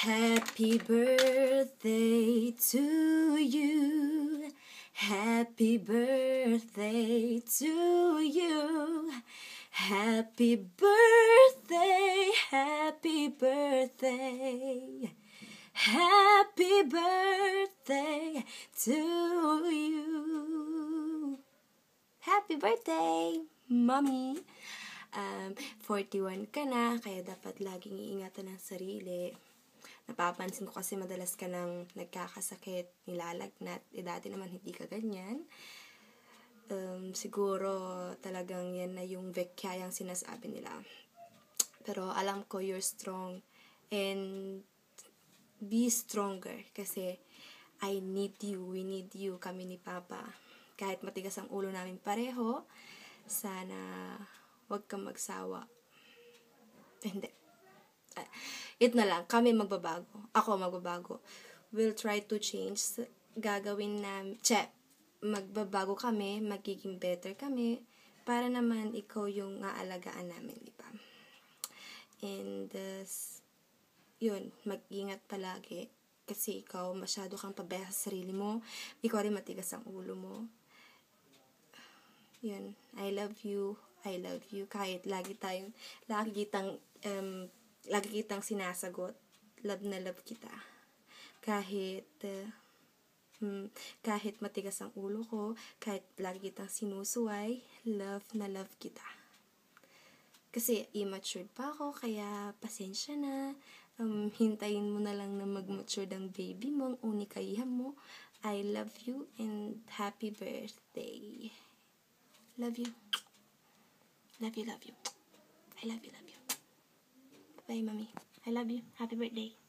Happy birthday to you. Happy birthday to you. Happy birthday, happy birthday. Happy birthday to you. Happy birthday, Mommy. 41 ka na, kaya dapat laging iingatan ang sarili. Napapansin ko kasi madalas ka nang nagkakasakit, nilalagnat. Dati naman hindi ka ganyan. Siguro talagang yan na yung vekyayang sinasabi nila. Pero alam ko you're strong and be stronger kasi I need you, we need you, kami ni Papa. Kahit matigas ang ulo namin pareho, sana wag kang magsawa. Hindi. It na lang, kami magbabago. Ako magbabago. We'll try to change. Gagawin na, magbabago kami, magiging better kami, para naman ikaw yung aalagaan namin, di ba? And, yun, mag-ingat palagi. Kasi ikaw, masyado kang pabaya sa sarili mo. Ikaw rin matigas ang ulo mo. Yun, I love you. I love you. Kahit lagi kitang sinasagot. Love na love kita. Kahit matigas ang ulo ko, kahit lagi kitang sinusuway, love na love kita. Kasi immature pa ako, kaya pasensya na. Hintayin mo na lang na mag-mature ang baby mo, ang unikayhan mo. I love you and happy birthday. Love you. Love you, love you. I love you, love you. Bye, Mommy. I love you. Happy birthday.